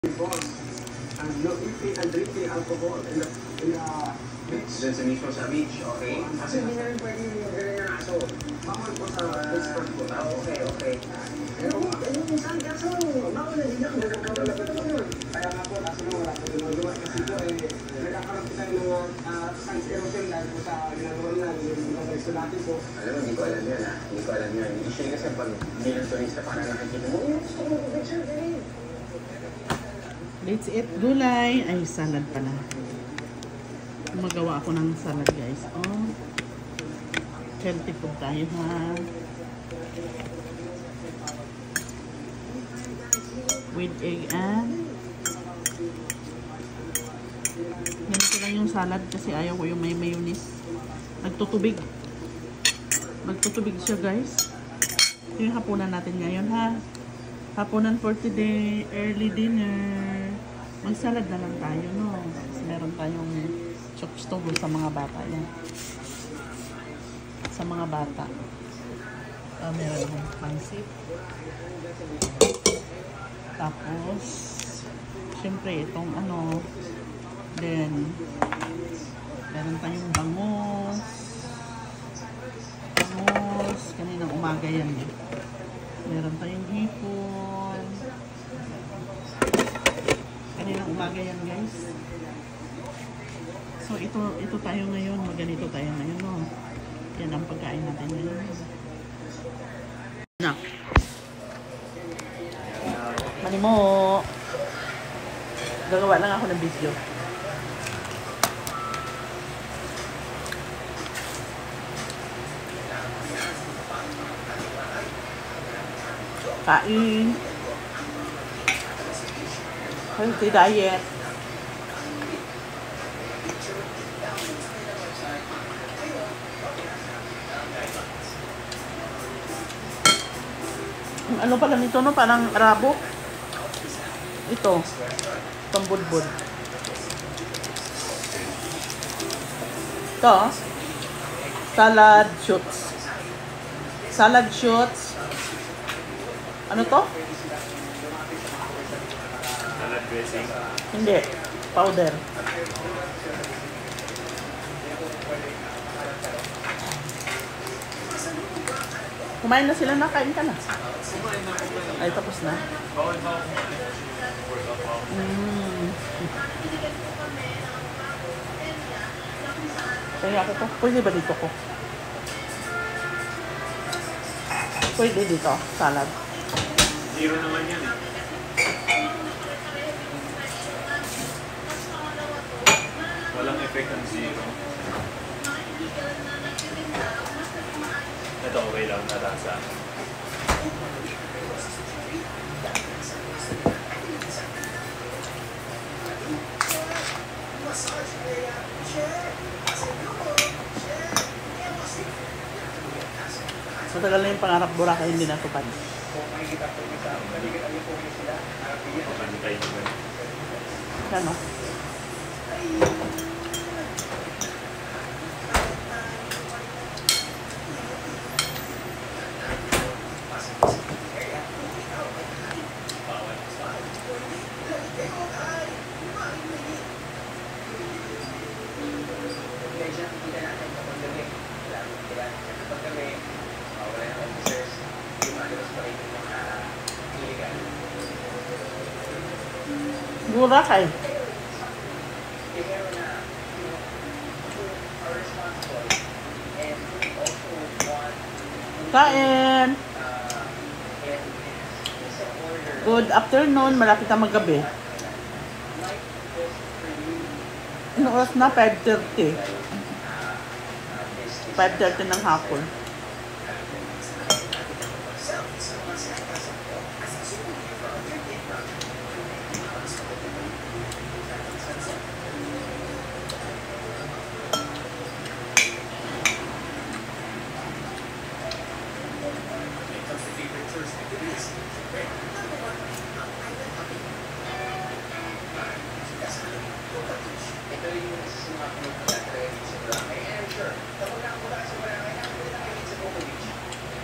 And no eating and drinking alcohol in the beach. Doon sa mismo sa beach, okay? Kasi hindi na rin pwede yung ganyan ng aso. Bawal po sa restaurant po. Okay. Pero minsan kaso, bawal na din ako. Kaya nga po, kaso mo wala po yung magawa. Kasi po, nagkakaroon po tayo ng science erosion dahil po sa ginagawa nila, yung mga natin po. Alam mo, hindi ko alam yan, ha? Hindi ko alam yan. Usually kasi pag bilang turista, parang nakikita mo, gusto ko mag-picture din. Let's eat gulay. Ay, salad pala. Magawa ako ng salad, guys. Oh. Healthy food tayo, ha? With egg and ganito lang yung salad kasi ayaw ko yung may mayonnaise. Nagtutubig. Nagtutubig siya, guys. Yung hapunan natin ngayon, ha? Hapunan for today, early dinner. Magsalad na lang tayo, no? Kasi meron tayong chokstog sa mga bata yan. Sa mga bata. Meron akong pansit. Tapos, syempre, itong ano, then, meron tayong bangus. Bangus, kaninang umaga yan eh. Meron tayong hipon. Kaninang umaga yan, guys. So, ito tayo ngayon. Maganito tayo ngayon, no? Yan ang pagkain natin ngayon. Na. Mani mo. Gagawa lang ako ng video. Kain. Healthy diet. Ano pala nito, no? Parang rabo. Ito. Pambudbud. Ito. Salad shoots. Salad shoots. Ano to? Salad dressing. Hindi. Powder. Kumain na sila, nakain ka na. Ay, tapos na. Kaya ako to. Pwede ba dito ko? Pwede dito. Salad. Zero naman yan eh. Walang effect ang zero. Ito okay lang, narasa. Matagal na yung pangarap Boracay, hindi natupad. Pagkantay naman. Ano? Boracay. Kain. Good afternoon. Malapit na maggabi. Anong oras na? 5:30. 5:30 ng hapon.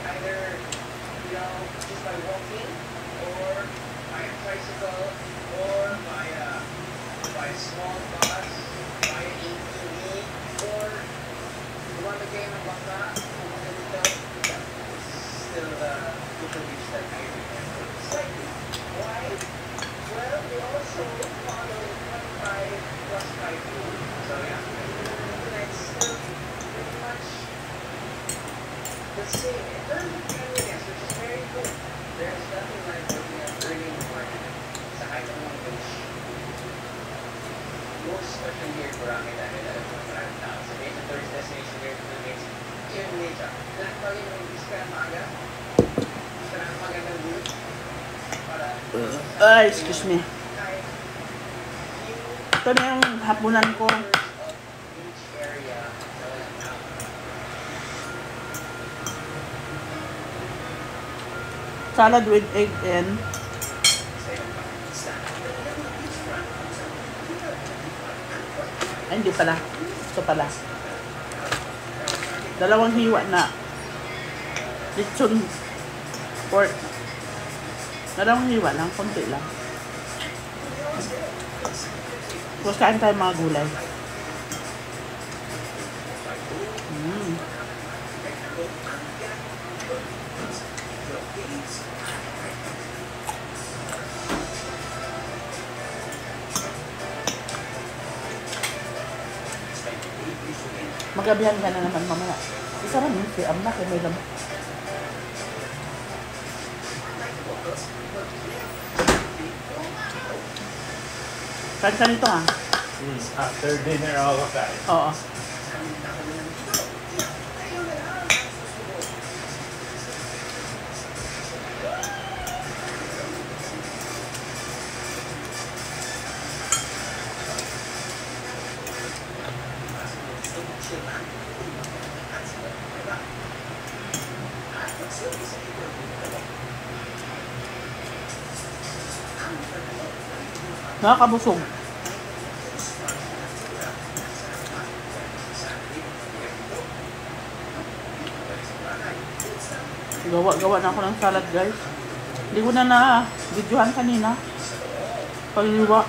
Either just by walking or by a tricycle or buy small pots, buy an ATV, or gumamit kayo ng bangka, pumunta dito, still Cocoa Beach that I remember. Slightly. Why? Well, they also follow 25+5 rule. So yeah, it's still pretty much the same. In terms of cleanliness, which is very good, there's nothing like working at early in the morning sa kahit anong beach. Most especially here in Boracay dahil alam mo maraming tao. Sa major tourist destination here in the Philippines, here in Malaysia, lahat pa rin yung imbis ka na maaga, imbis ka na magandang view, para Excuse me. kahit Ito na yung hapunan ko. beach area na walang tao. Salad with egg and ay, hindi pala. Ito pala. Dalawang hiwa na lechon pork. Dalawang hiwa lang, konti lang. Tapos kain tayo mga gulay. Magabihan ka na naman mamaya. Isa rin yun, si Amna, kaya may lamok. Kain ka nito ha? After dinner ako kain. Oo. Nakakabusog. Gawa na ako ng salad, guys. Hindi ko na videohan kanina. Pagliwa.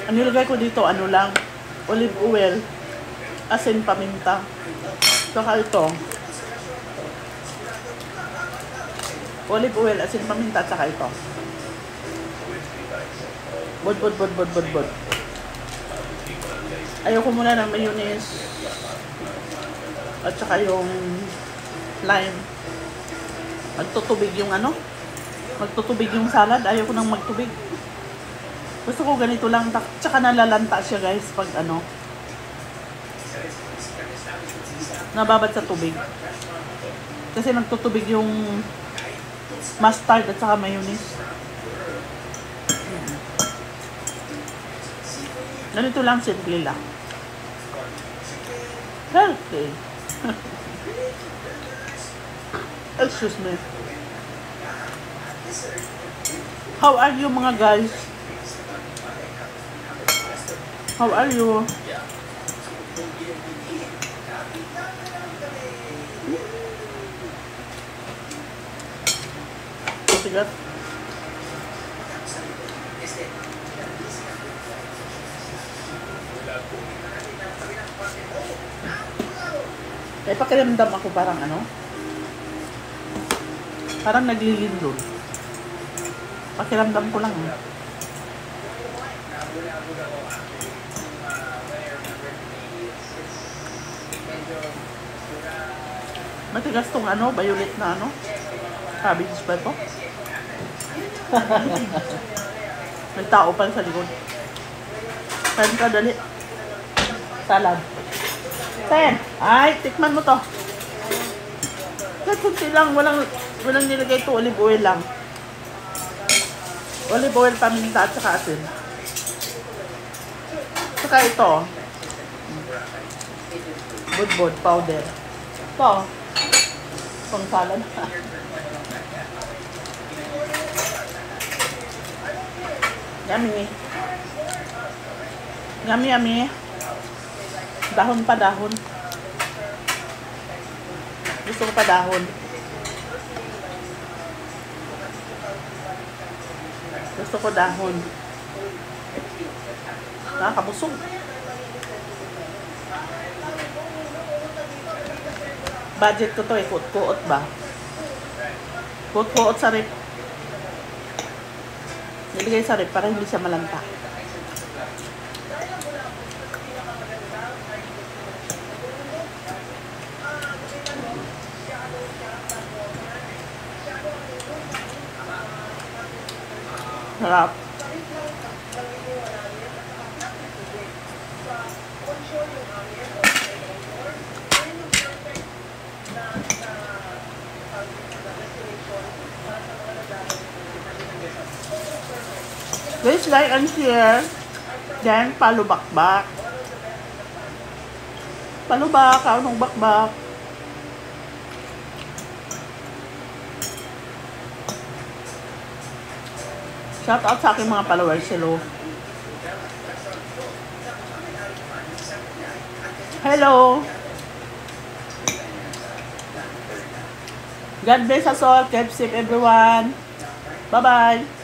Ang nilagay ko dito, ano lang, olive oil, asin, paminta. Saka ito, olive oil, asin, paminta, saka ito. Bod. Ayoko muna ng mayonnaise. At saka yung lime. Magtutubig yung ano? Magtutubig yung salad. Ayoko nang magtubig. Gusto ko ganito lang. Tsaka nalalanta siya, guys, pag ano. Nababad sa tubig. Kasi nagtutubig yung mustard at saka mayonnaise. Ganito lang, simple lang. Healthy. Excuse me. How are you, mga guys? How are you? Sigat. Kaya pakiramdam ako parang ano? Parang naglilindol. Pakiramdam ko lang. Matigas tong ano, violet na ano? Cabbage ba ito? May tao pala sa likod. Kain ka, dali. Salad. Ten! Ay, tikman mo to. Kahit kunti lang, walang nilagay ito, olive oil lang. Olive oil, paminta at saka asin. Saka ito. Budbud powder. Ito. Pang salad. Yummy. Yummy, yummy. Dahon pa, dahon. Gusto ko pa dahon. Gusto ko dahon. Nakakabusog. Budget ko to eh. Kuot-kuot ba? Kuot-kuot sa rip. Nilagay sa rip para hindi siya malanta. Sarap. Please like and share. Then, palubakbak. Palubak, anong bakbak. Shout out sa aking mga followers. Hello. Hello. God bless us all. Keep safe everyone. Bye-bye.